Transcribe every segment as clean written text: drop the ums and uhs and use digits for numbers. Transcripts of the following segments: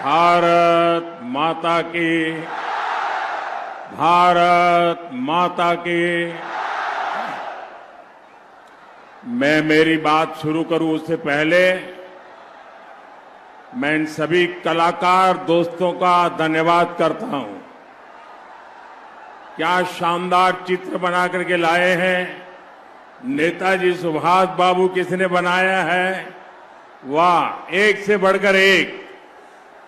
भारत माता की, भारत माता की। मैं मेरी बात शुरू करूं उससे पहले मैं इन सभी कलाकार दोस्तों का धन्यवाद करता हूं। क्या शानदार चित्र बना करके लाए हैं। नेताजी सुभाष बाबू किसने बनाया है, वाह, एक से बढ़कर एक।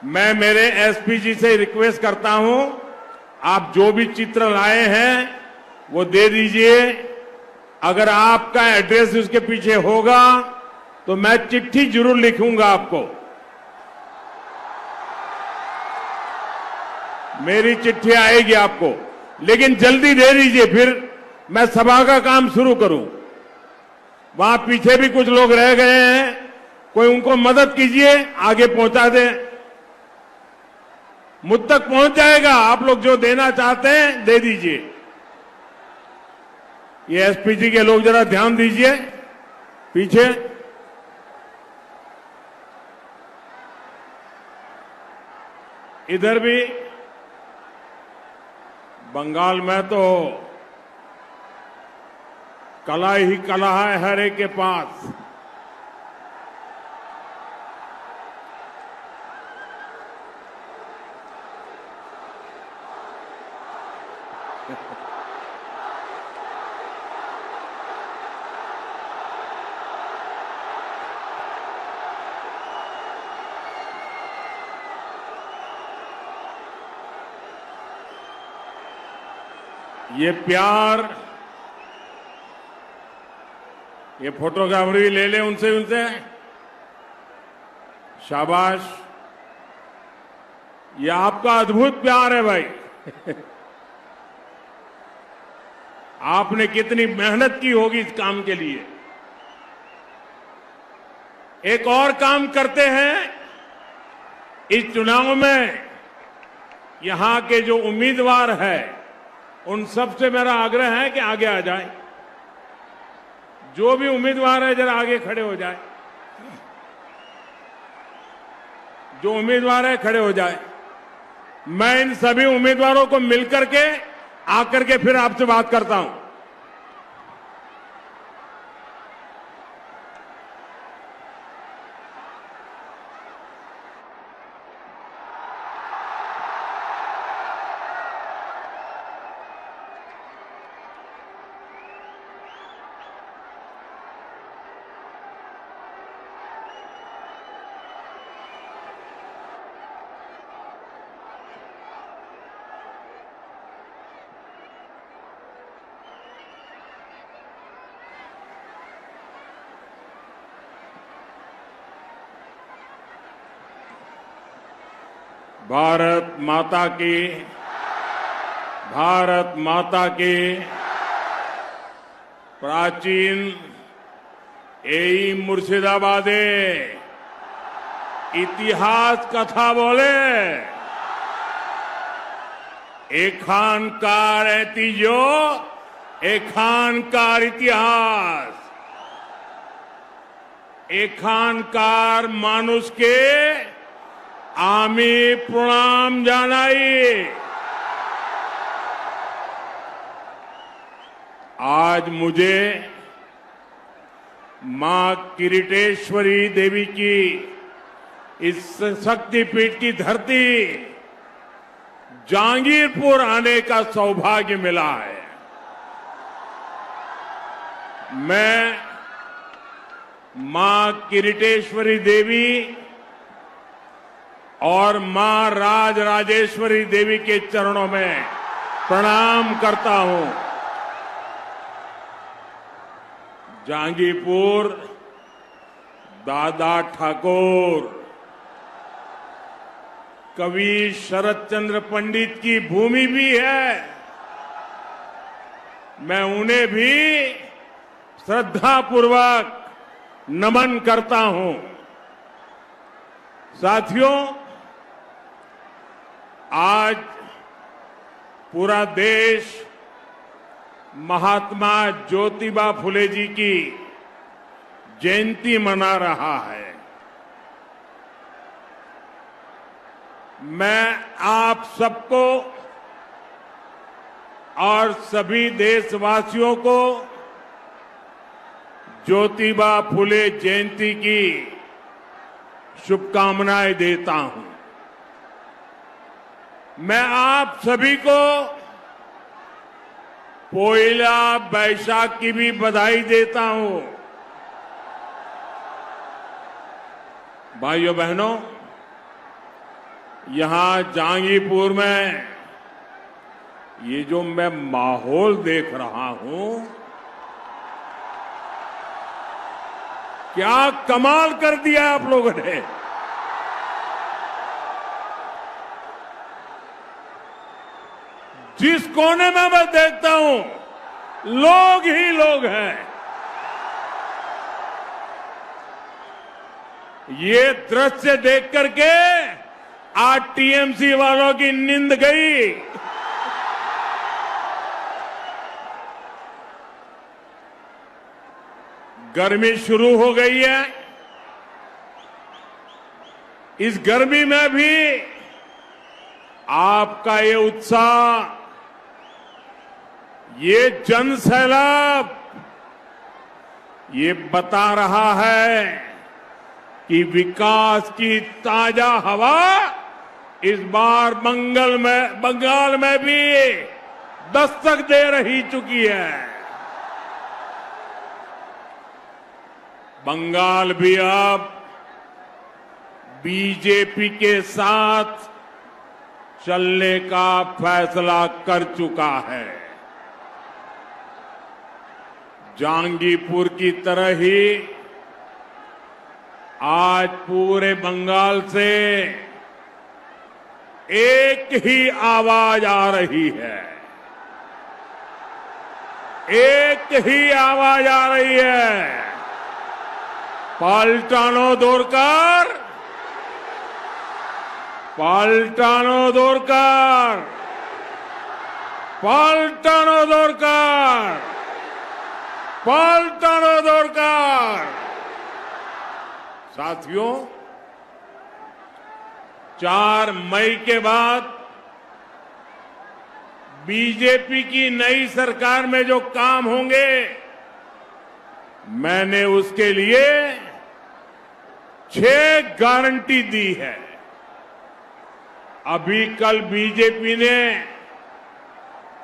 मैं मेरे एसपी जी से रिक्वेस्ट करता हूं, आप जो भी चित्र लाए हैं वो दे दीजिए। अगर आपका एड्रेस उसके पीछे होगा तो मैं चिट्ठी जरूर लिखूंगा आपको। मेरी चिट्ठी आएगी आपको, लेकिन जल्दी दे दीजिए, फिर मैं सभा का काम शुरू करूं। वहां पीछे भी कुछ लोग रह गए हैं, कोई उनको मदद कीजिए, आगे पहुंचा दें। मुझ तक पहुंच जाएगा, आप लोग जो देना चाहते हैं दे दीजिए। ये एसपीजी के लोग जरा ध्यान दीजिए, पीछे इधर भी। बंगाल में तो कला ही कला है हर एक के पास। ये प्यार, ये फोटोग्राफर भी ले ले उनसे शाबाश। ये आपका अद्भुत प्यार है भाई। आपने कितनी मेहनत की होगी इस काम के लिए। एक और काम करते हैं, इस चुनाव में यहां के जो उम्मीदवार है उन सबसे मेरा आग्रह है कि आगे आ जाए। जो भी उम्मीदवार है जरा आगे खड़े हो जाए। जो उम्मीदवार है खड़े हो जाए। मैं इन सभी उम्मीदवारों को मिलकर के आकर के फिर आपसे बात करता हूं। भारत माता की, भारत माता की। प्राचीन यही मुर्शिदाबादे इतिहास कथा बोले, एखानकार ऐतिह्य एखानकार इतिहास। एखानकार मानुष के आमी प्रणाम जानाई। आज मुझे मां किरीटेश्वरी देवी की इस शक्तिपीठ की धरती जहांगीरपुर आने का सौभाग्य मिला है। मैं मां किरीटेश्वरी देवी और मां राजराजेश्वरी देवी के चरणों में प्रणाम करता हूं। जहांगीरपुर दादा ठाकुर कवि शरद चंद्र पंडित की भूमि भी है। मैं उन्हें भी श्रद्धापूर्वक नमन करता हूं। साथियों, आज पूरा देश महात्मा ज्योतिबा फुले जी की जयंती मना रहा है। मैं आप सबको और सभी देशवासियों को ज्योतिबा फुले जयंती की शुभकामनाएं देता हूं। मैं आप सभी को पोइला बैसाख की भी बधाई देता हूं। भाइयों बहनों, यहां जहांगीरपुर में ये जो मैं माहौल देख रहा हूं, क्या कमाल कर दिया आप लोगों ने। जिस कोने में मैं देखता हूं, लोग ही लोग हैं। ये दृश्य देख करके आज टीएमसी वालों की नींद गई। गर्मी शुरू हो गई है। इस गर्मी में भी आपका ये उत्साह, ये जन सैलाब, ये बता रहा है कि विकास की ताजा हवा इस बार बंगाल में भी दस्तक दे रही चुकी है। बंगाल भी अब बीजेपी के साथ चलने का फैसला कर चुका है। जहांगीरपुर की तरह ही आज पूरे बंगाल से एक ही आवाज आ रही है। एक ही आवाज आ रही है। पाल्टानो दोरकार, पाल्टानो दोरकार, पाल्टानो दोरकार, पाल्टानो दोरकार। साथियों, 4 मई के बाद बीजेपी की नई सरकार में जो काम होंगे, मैंने उसके लिए 6 गारंटी दी है। अभी कल बीजेपी ने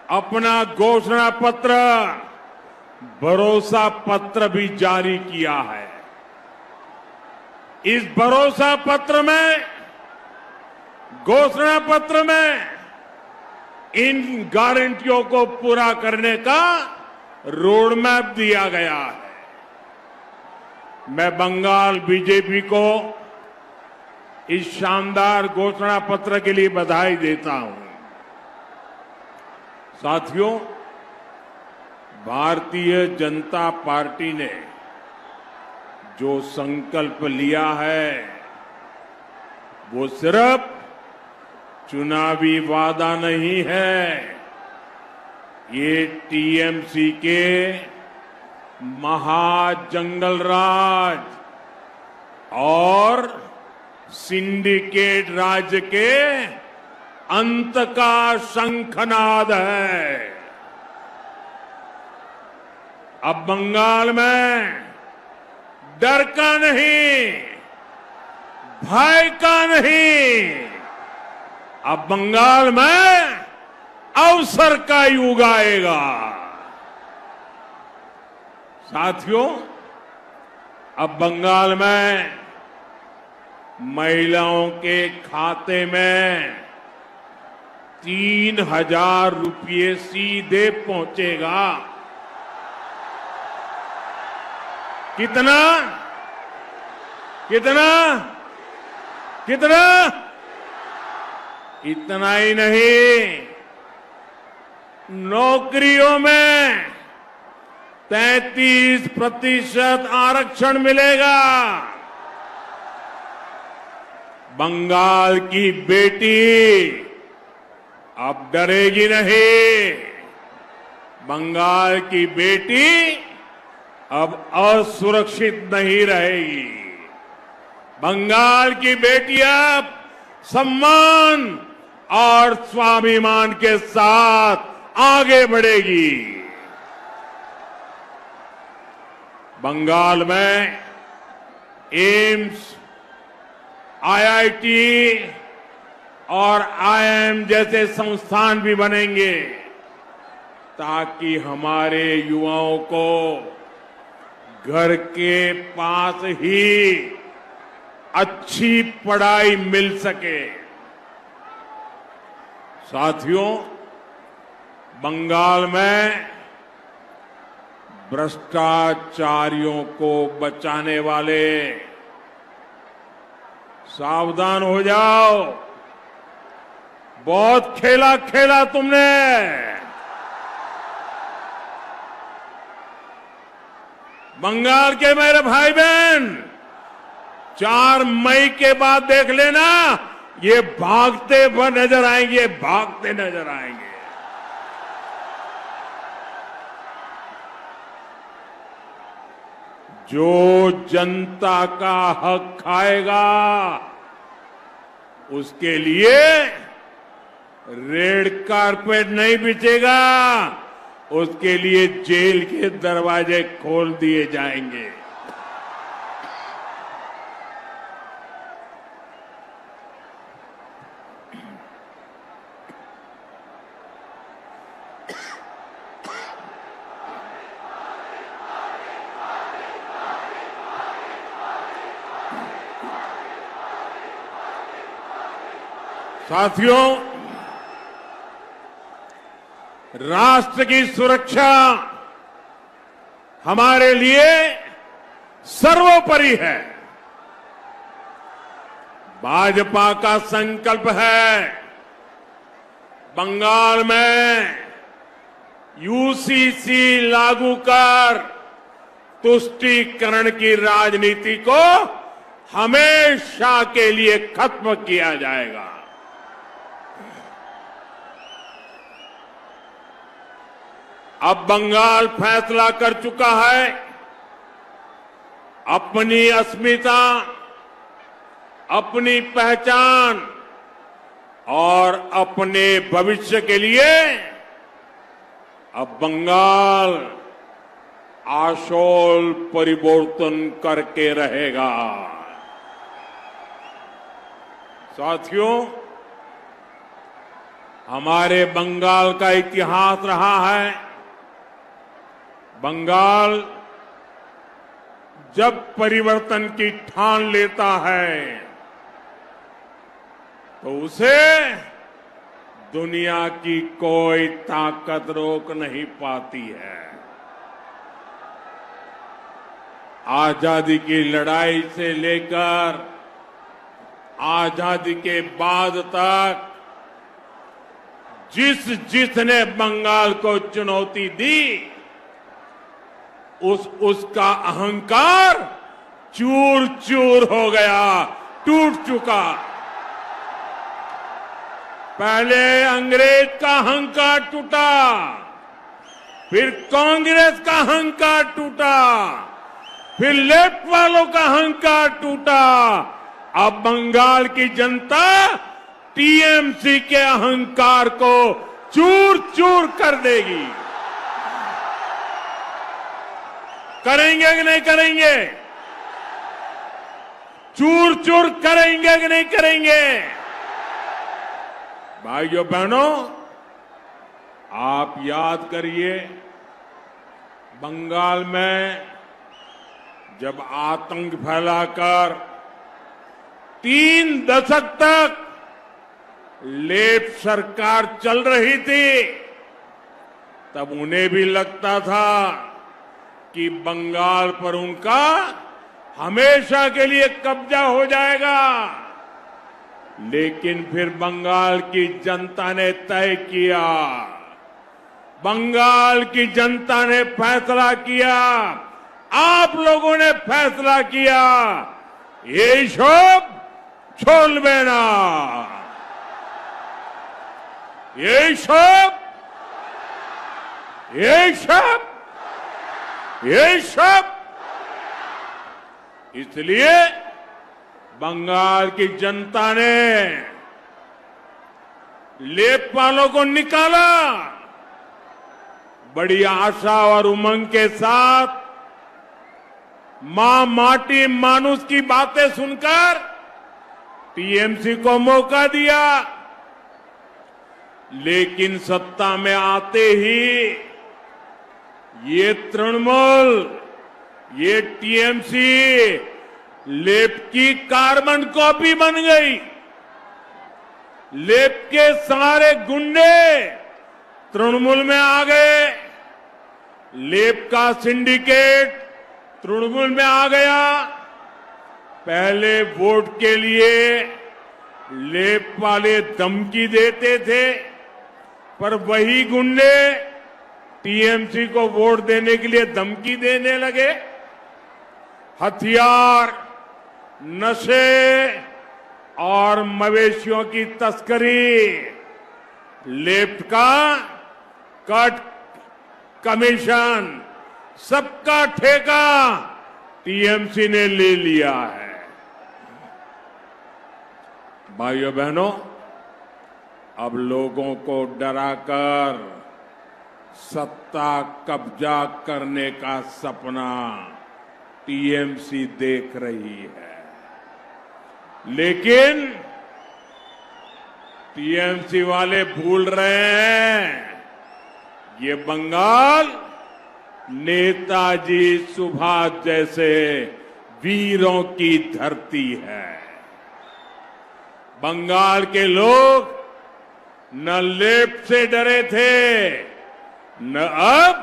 अपना घोषणा पत्र, भरोसा पत्र भी जारी किया है। इस भरोसा पत्र में, घोषणा पत्र में इन गारंटियों को पूरा करने का रोड मैप दिया गया है। मैं बंगाल बीजेपी को इस शानदार घोषणा पत्र के लिए बधाई देता हूं। साथियों, भारतीय जनता पार्टी ने जो संकल्प लिया है, वो सिर्फ चुनावी वादा नहीं है। ये टीएमसी के महाजंगल राज और सिंडिकेट राज्य के अंत का शंखनाद है। अब बंगाल में डर का नहीं, भय का नहीं, अब बंगाल में अवसर का युग आएगा। साथियों, अब बंगाल में महिलाओं के खाते में 3,000 रुपये सीधे पहुंचेगा। कितना कितना कितना? इतना ही नहीं, नौकरियों में 33% आरक्षण मिलेगा। बंगाल की बेटी अब डरेगी नहीं। बंगाल की बेटी अब असुरक्षित नहीं रहेगी। बंगाल की बेटी अब सम्मान और स्वाभिमान के साथ आगे बढ़ेगी। बंगाल में एम्स, आईआईटी और आईआईएम जैसे संस्थान भी बनेंगे ताकि हमारे युवाओं को घर के पास ही अच्छी पढ़ाई मिल सके। साथियों, बंगाल में भ्रष्टाचारियों को बचाने वाले सावधान हो जाओ। बहुत खेला खेला तुमने। बंगाल के मेरे भाई बहन, 4 मई के बाद देख लेना, ये भागते नजर आएंगे, भागते नजर आएंगे। जो जनता का हक खाएगा उसके लिए रेड कारपेट नहीं बिछेगा, उसके लिए जेल के दरवाजे खोल दिए जाएंगे। साथियों, राष्ट्र की सुरक्षा हमारे लिए सर्वोपरि है। भाजपा का संकल्प है बंगाल में यूसीसी लागू कर तुष्टीकरण की राजनीति को हमेशा के लिए खत्म किया जाएगा। अब बंगाल फैसला कर चुका है अपनी अस्मिता, अपनी पहचान और अपने भविष्य के लिए अब बंगाल आशोल परिवर्तन करके रहेगा। साथियों, हमारे बंगाल का इतिहास रहा है। बंगाल जब परिवर्तन की ठान लेता है तो उसे दुनिया की कोई ताकत रोक नहीं पाती है। आजादी की लड़ाई से लेकर आजादी के बाद तक जिसने बंगाल को चुनौती दी उसका अहंकार चूर चूर हो गया, टूट चुका। पहले अंग्रेज का अहंकार टूटा, फिर कांग्रेस का अहंकार टूटा, फिर लेफ्ट वालों का अहंकार टूटा। अब बंगाल की जनता टीएमसी के अहंकार को चूर चूर कर देगी। करेंगे कि नहीं करेंगे? चूर चूर करेंगे कि नहीं करेंगे? भाइयों बहनों, आप याद करिए, बंगाल में जब आतंक फैलाकर 3 दशक तक लेफ्ट सरकार चल रही थी, तब उन्हें भी लगता था कि बंगाल पर उनका हमेशा के लिए कब्जा हो जाएगा। लेकिन फिर बंगाल की जनता ने तय किया, बंगाल की जनता ने फैसला किया, आप लोगों ने फैसला किया, ये सब छोड़बे ना, ये सब इसलिए बंगाल की जनता ने लेपपालों को निकाला। बड़ी आशा और उमंग के साथ मां माटी मानुष की बातें सुनकर टीएमसी को मौका दिया, लेकिन सत्ता में आते ही ये तृणमूल, ये टीएमसी लेप की कार्बन कॉपी बन गई। लेप के सारे गुंडे तृणमूल में आ गए। लेप का सिंडिकेट तृणमूल में आ गया। पहले वोट के लिए लेप वाले धमकी देते थे, पर वही गुंडे टीएमसी को वोट देने के लिए धमकी देने लगे। हथियार, नशे और मवेशियों की तस्करी, लेफ्ट का कट कमीशन, सबका ठेका टीएमसी ने ले लिया है। भाइयों बहनों, अब लोगों को डराकर सत्ता कब्जा करने का सपना टीएमसी देख रही है, लेकिन टीएमसी वाले भूल रहे हैं ये बंगाल नेताजी सुभाष जैसे वीरों की धरती है। बंगाल के लोग न लेफ्ट से डरे थे, न अब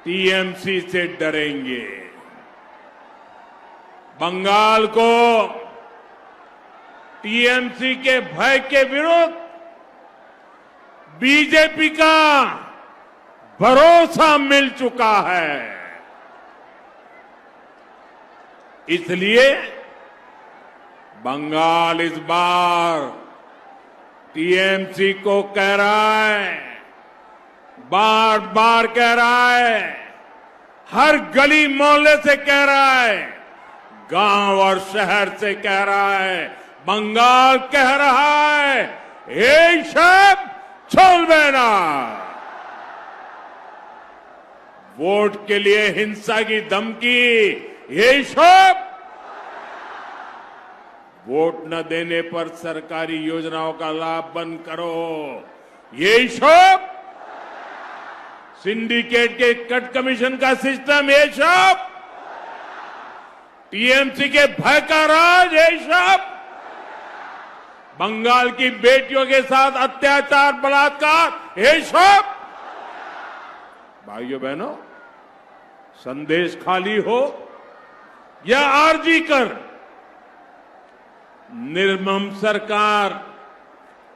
टीएमसी से डरेंगे। बंगाल को टीएमसी के भय के विरुद्ध बीजेपी का भरोसा मिल चुका है। इसलिए बंगाल इस बार टीएमसी को कह रहा है, बार बार कह रहा है, हर गली मोहल्ले से कह रहा है, गांव और शहर से कह रहा है, बंगाल कह रहा है, ये सब छोड़बे ना। वोट के लिए हिंसा की धमकी, ये सब वोट न देने पर सरकारी योजनाओं का लाभ बंद करो, ये सब सिंडिकेट के कट कमीशन का सिस्टम, ये सब टीएमसी के भय का राज, ये सब बंगाल की बेटियों के साथ अत्याचार, बलात्कार, ये सब। भाइयों बहनों, संदेश खाली हो या आरजी कर, निर्मम सरकार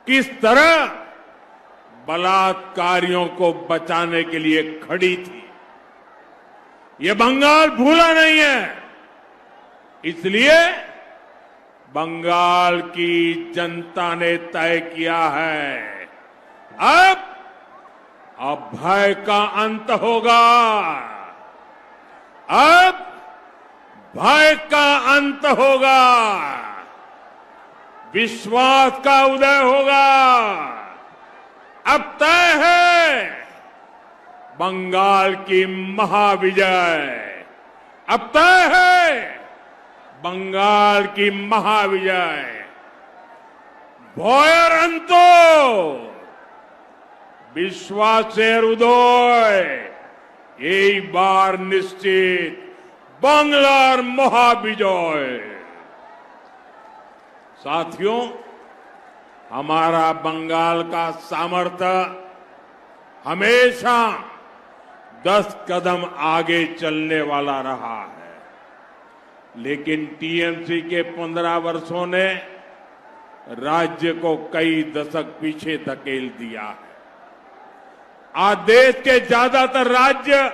किस तरह बलात्कारियों को बचाने के लिए खड़ी थी, ये बंगाल भूला नहीं है। इसलिए बंगाल की जनता ने तय किया है, अब भय का अंत होगा, अब भय का अंत होगा, विश्वास का उदय होगा। अब तय है बंगाल की महाविजय, अब तय है बंगाल की महाविजय। भयर अंतो विश्वासेर उदय, एक बार निश्चित बांग्लार महाविजय। साथियों, हमारा बंगाल का सामर्थ्य हमेशा 10 कदम आगे चलने वाला रहा है, लेकिन टीएमसी के 15 वर्षों ने राज्य को कई दशक पीछे धकेल दिया है। आज देश के ज्यादातर राज्य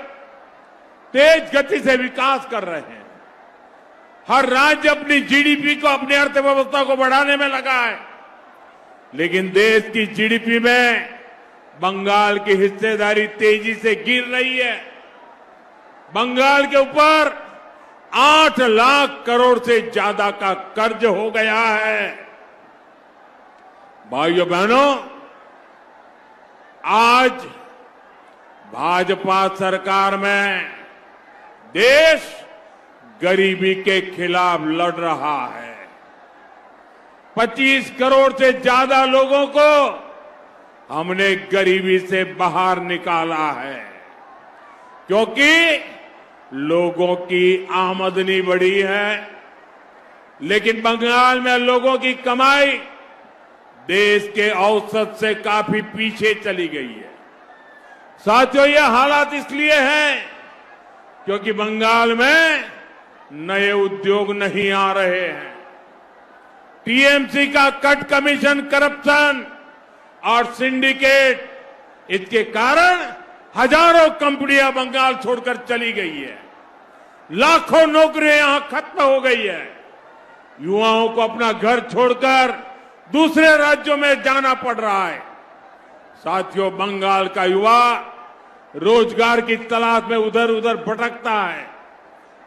तेज गति से विकास कर रहे हैं। हर राज्य अपनी जीडीपी को, अपनी अर्थव्यवस्था को बढ़ाने में लगा है, लेकिन देश की जीडीपी में बंगाल की हिस्सेदारी तेजी से गिर रही है। बंगाल के ऊपर 8 लाख करोड़ से ज्यादा का कर्ज हो गया है। भाइयों बहनों, आज भाजपा सरकार में देश गरीबी के खिलाफ लड़ रहा है। 25 करोड़ से ज्यादा लोगों को हमने गरीबी से बाहर निकाला है, क्योंकि लोगों की आमदनी बढ़ी है, लेकिन बंगाल में लोगों की कमाई देश के औसत से काफी पीछे चली गई है। साथियों, ये हालात इसलिए हैं क्योंकि बंगाल में नए उद्योग नहीं आ रहे हैं। टीएमसी का कट कमीशन, करप्शन और सिंडिकेट, इसके कारण हजारों कंपनियां बंगाल छोड़कर चली गई है। लाखों नौकरियां यहां खत्म हो गई है। युवाओं को अपना घर छोड़कर दूसरे राज्यों में जाना पड़ रहा है। साथियों, बंगाल का युवा रोजगार की तलाश में उधर उधर भटकता है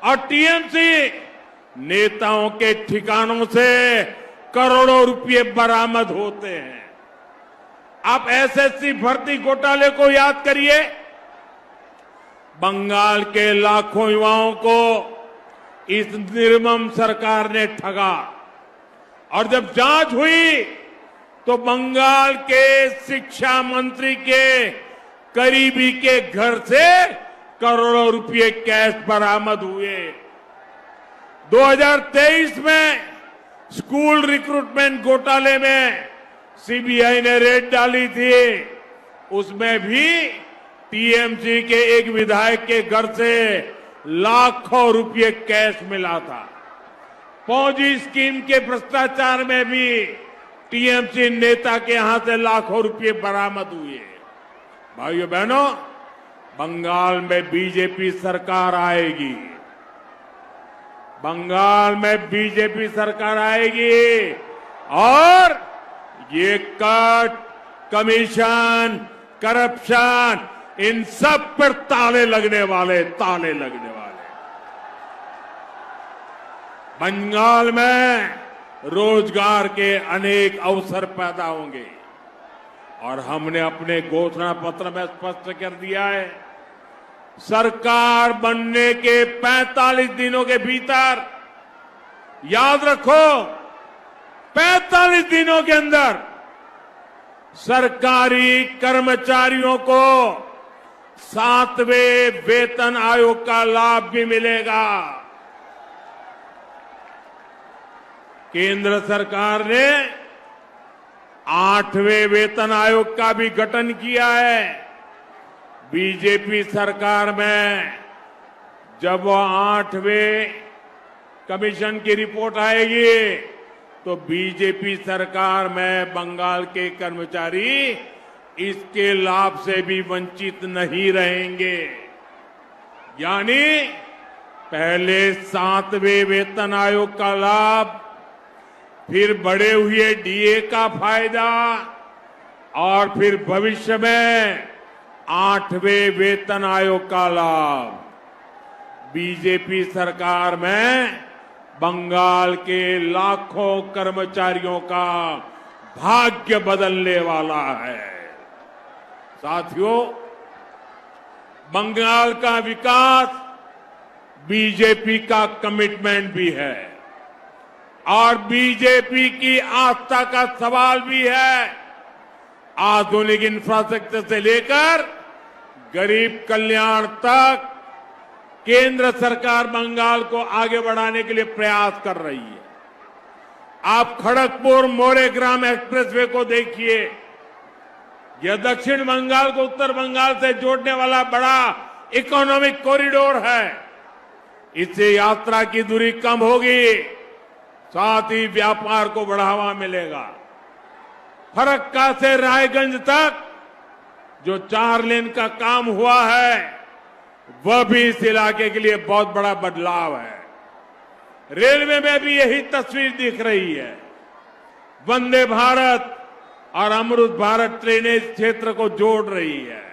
और टीएमसी नेताओं के ठिकानों से करोड़ों रुपए बरामद होते हैं। आप एसएससी भर्ती घोटाले को याद करिए। बंगाल के लाखों युवाओं को इस निर्मम सरकार ने ठगा और जब जांच हुई तो बंगाल के शिक्षा मंत्री के करीबी के घर से करोड़ों रुपए कैश बरामद हुए। 2023 में स्कूल रिक्रूटमेंट घोटाले में सीबीआई ने रेड डाली थी, उसमें भी टीएमसी के एक विधायक के घर से लाखों रुपए कैश मिला था। फौजी स्कीम के भ्रष्टाचार में भी टीएमसी नेता के यहां से लाखों रुपए बरामद हुए। भाइयों बहनों, बंगाल में बीजेपी सरकार आएगी। बंगाल में बीजेपी सरकार आएगी और ये कट, कमीशन, करप्शन, इन सब पर ताले लगने वाले। बंगाल में रोजगार के अनेक अवसर पैदा होंगे और हमने अपने घोषणा पत्र में स्पष्ट कर दिया है, सरकार बनने के 45 दिनों के भीतर, याद रखो 45 दिनों के अंदर सरकारी कर्मचारियों को 7वें वेतन आयोग का लाभ भी मिलेगा। केंद्र सरकार ने 8वें वेतन आयोग का भी गठन किया है। बीजेपी सरकार में जब वो 8वें कमीशन की रिपोर्ट आएगी तो बीजेपी सरकार में बंगाल के कर्मचारी इसके लाभ से भी वंचित नहीं रहेंगे। यानी पहले 7वें वेतन आयोग का लाभ, फिर बढ़े हुए डीए का फायदा और फिर भविष्य में 8वें वेतन आयोग का लाभ। बीजेपी सरकार में बंगाल के लाखों कर्मचारियों का भाग्य बदलने वाला है। साथियों, बंगाल का विकास बीजेपी का कमिटमेंट भी है और बीजेपी की आस्था का सवाल भी है। आधुनिक इंफ्रास्ट्रक्चर से लेकर गरीब कल्याण तक केंद्र सरकार बंगाल को आगे बढ़ाने के लिए प्रयास कर रही है। आप खड़गपुर मोरेग्राम एक्सप्रेसवे को देखिए, यह दक्षिण बंगाल को उत्तर बंगाल से जोड़ने वाला बड़ा इकोनॉमिक कॉरिडोर है। इससे यात्रा की दूरी कम होगी, साथ ही व्यापार को बढ़ावा मिलेगा। फरक्का से रायगंज तक जो 4 लेन का काम हुआ है वह भी इस इलाके के लिए बहुत बड़ा बदलाव है। रेलवे में भी यही तस्वीर दिख रही है। वंदे भारत और अमृत भारत ट्रेनें इस क्षेत्र को जोड़ रही है।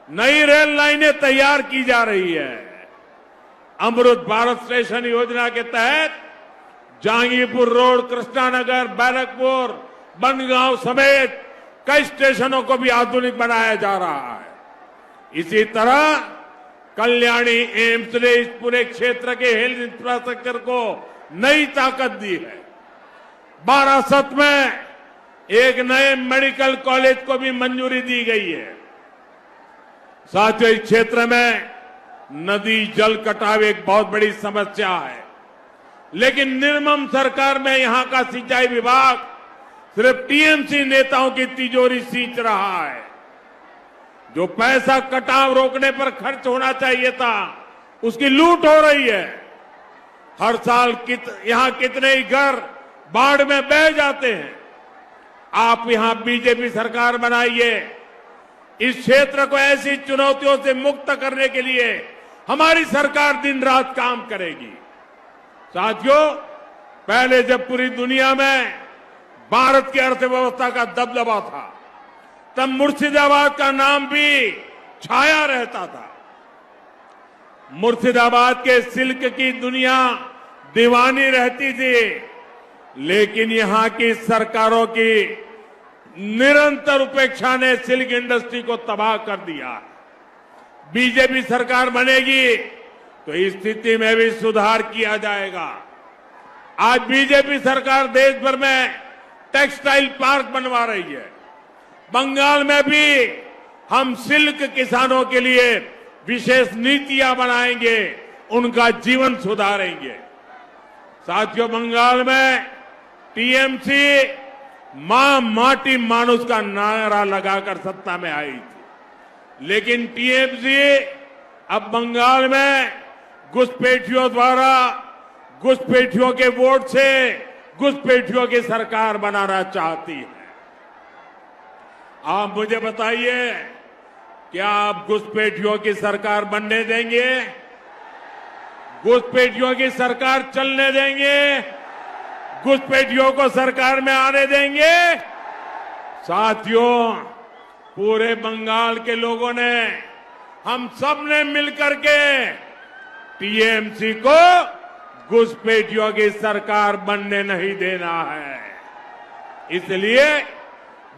नई रेल लाइनें तैयार की जा रही है। अमृत भारत स्टेशन योजना के तहत जहांगीरपुर रोड, कृष्णानगर, बैरकपुर, बनगांव समेत कई स्टेशनों को भी आधुनिक बनाया जा रहा है। इसी तरह कल्याणी एम्स ने इस पूरे क्षेत्र के हेल्थ इंफ्रास्ट्रक्चर को नई ताकत दी है। बारासत में एक नए मेडिकल कॉलेज को भी मंजूरी दी गई है। साथियों, इस क्षेत्र में नदी जल कटाव एक बहुत बड़ी समस्या है, लेकिन निर्मम सरकार में यहां का सिंचाई विभाग सिर्फ टीएमसी नेताओं की तिजोरी सींच रहा है। जो पैसा कटाव रोकने पर खर्च होना चाहिए था, उसकी लूट हो रही है। हर साल यहां कितने ही घर बाढ़ में बह जाते हैं। आप यहां बीजेपी सरकार बनाइए। इस क्षेत्र को ऐसी चुनौतियों से मुक्त करने के लिए हमारी सरकार दिन रात काम करेगी। साथियों, पहले जब पूरी दुनिया में भारत की अर्थव्यवस्था का दबदबा था, तब मुर्शिदाबाद का नाम भी छाया रहता था। मुर्शिदाबाद के सिल्क की दुनिया दीवानी रहती थी, लेकिन यहां की सरकारों की निरंतर उपेक्षा ने सिल्क इंडस्ट्री को तबाह कर दिया। बीजेपी सरकार बनेगी तो इस स्थिति में भी सुधार किया जाएगा। आज बीजेपी सरकार देश भर में टेक्सटाइल पार्क बनवा रही है। बंगाल में भी हम सिल्क किसानों के लिए विशेष नीतियां बनाएंगे, उनका जीवन सुधारेंगे। साथियों, बंगाल में टीएमसी मां माटी मानुष का नारा लगाकर सत्ता में आई थी, लेकिन टीएमसी अब बंगाल में घुसपैठियों द्वारा, घुसपैठियों के वोट से घुसपैठियों की सरकार बनाना चाहती है। आप मुझे बताइए, क्या आप घुसपैठियों की सरकार बनने देंगे? घुसपैठियों की सरकार चलने देंगे? घुसपैठियों को सरकार में आने देंगे? साथियों, पूरे बंगाल के लोगों ने, हम सब ने मिलकर के टीएमसी को घुसपैठियों की सरकार बनने नहीं देना है। इसलिए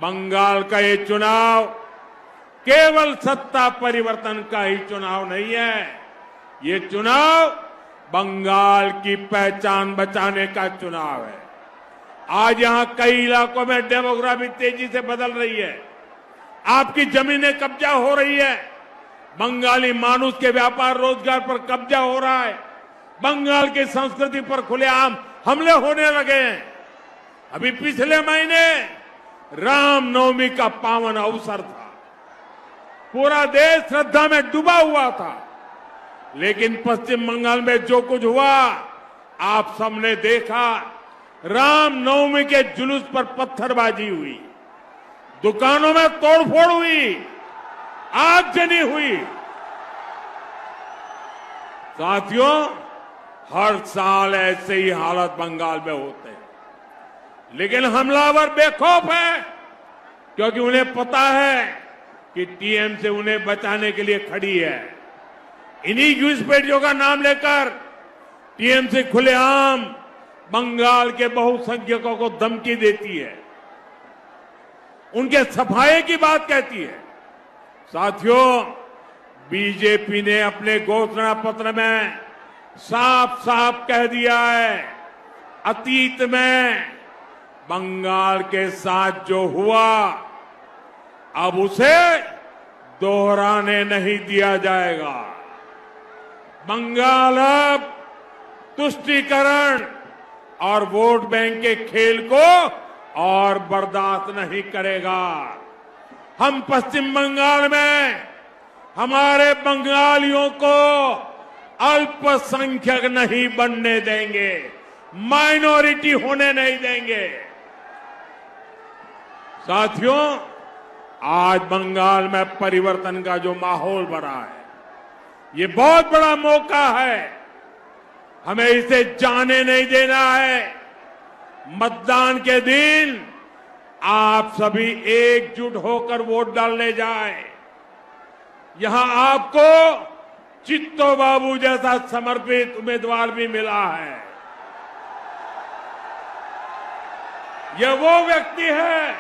बंगाल का ये चुनाव केवल सत्ता परिवर्तन का ही चुनाव नहीं है, ये चुनाव बंगाल की पहचान बचाने का चुनाव है। आज यहां कई इलाकों में डेमोग्राफी तेजी से बदल रही है। आपकी जमीनें कब्जा हो रही है। बंगाली मानुष के व्यापार रोजगार पर कब्जा हो रहा है। बंगाल की संस्कृति पर खुलेआम हमले होने लगे हैं। अभी पिछले महीने रामनवमी का पावन अवसर था। पूरा देश श्रद्धा में डूबा हुआ था, लेकिन पश्चिम बंगाल में जो कुछ हुआ आप सबने देखा। रामनवमी के जुलूस पर पत्थरबाजी हुई, दुकानों में तोड़फोड़ हुई, आगजनी हुई। साथियों, हर साल ऐसे ही हालत बंगाल में होते हैं, लेकिन हमलावर बेखौफ है, क्योंकि उन्हें पता है कि टीएमसी उन्हें बचाने के लिए खड़ी है। इन्हीं घुसपैठियों का नाम लेकर टीएमसी खुलेआम बंगाल के बहुसंख्यकों को धमकी देती है, उनके सफाई की बात कहती है। साथियों, बीजेपी ने अपने घोषणा पत्र में साफ साफ कह दिया है, अतीत में बंगाल के साथ जो हुआ अब उसे दोहराने नहीं दिया जाएगा। बंगाल अब तुष्टीकरण और वोट बैंक के खेल को और बर्दाश्त नहीं करेगा। हम पश्चिम बंगाल में हमारे बंगालियों को अल्पसंख्यक नहीं बनने देंगे, माइनॉरिटी होने नहीं देंगे। साथियों, आज बंगाल में परिवर्तन का जो माहौल बना है, ये बहुत बड़ा मौका है। हमें इसे जाने नहीं देना है। मतदान के दिन आप सभी एकजुट होकर वोट डालने जाएं। यहां आपको चित्तो बाबू जैसा समर्पित उम्मीदवार भी मिला है। यह वो व्यक्ति है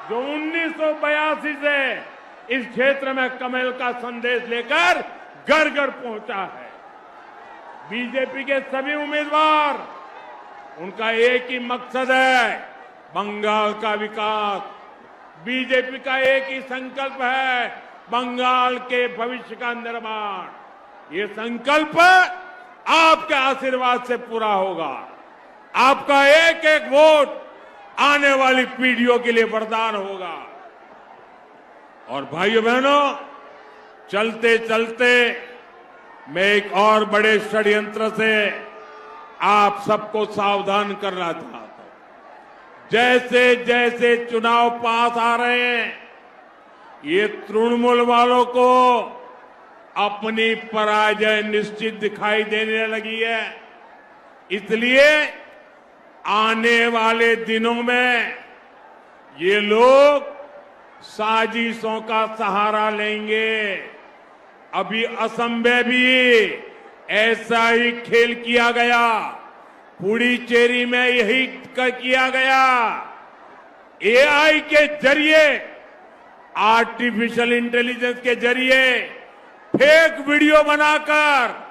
जो 1982 से इस क्षेत्र में कमल का संदेश लेकर घर घर पहुंचा है। बीजेपी के सभी उम्मीदवार, उनका एक ही मकसद है, बंगाल का विकास। बीजेपी का एक ही संकल्प है, बंगाल के भविष्य का निर्माण। ये संकल्प आपके आशीर्वाद से पूरा होगा। आपका एक एक वोट आने वाली पीढ़ियों के लिए वरदान होगा। और भाइयों बहनों, चलते चलते मैं एक और बड़े षड्यंत्र से आप सबको सावधान करना चाहता हूं। जैसे जैसे चुनाव पास आ रहे हैं, ये तृणमूल वालों को अपनी पराजय निश्चित दिखाई देने लगी है। इसलिए आने वाले दिनों में ये लोग साजिशों का सहारा लेंगे। अभी असम में भी ऐसा ही खेल किया गया, पुडुचेरी में यही किया गया। एआई के जरिए, आर्टिफिशियल इंटेलिजेंस के जरिए फेक वीडियो बनाकर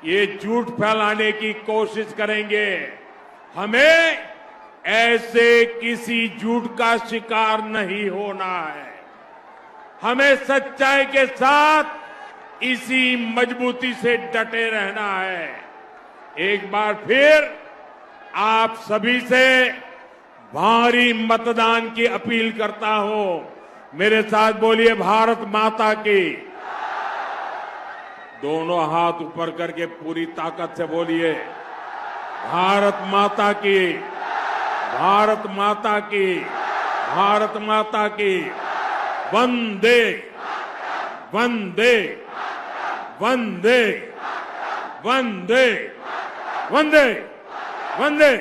ये झूठ फैलाने की कोशिश करेंगे। हमें ऐसे किसी झूठ का शिकार नहीं होना है। हमें सच्चाई के साथ इसी मजबूती से डटे रहना है। एक बार फिर आप सभी से भारी मतदान की अपील करता हूं। मेरे साथ बोलिए, भारत माता की। दोनों हाथ ऊपर करके पूरी ताकत से बोलिए, भारत माता की, भारत माता की, भारत माता की। वंदे वंदे वंदे वंदे वंदे वंदे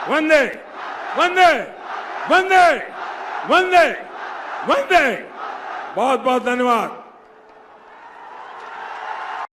वंदे वंदे वंदे वंदे वंदे। बहुत बहुत धन्यवाद।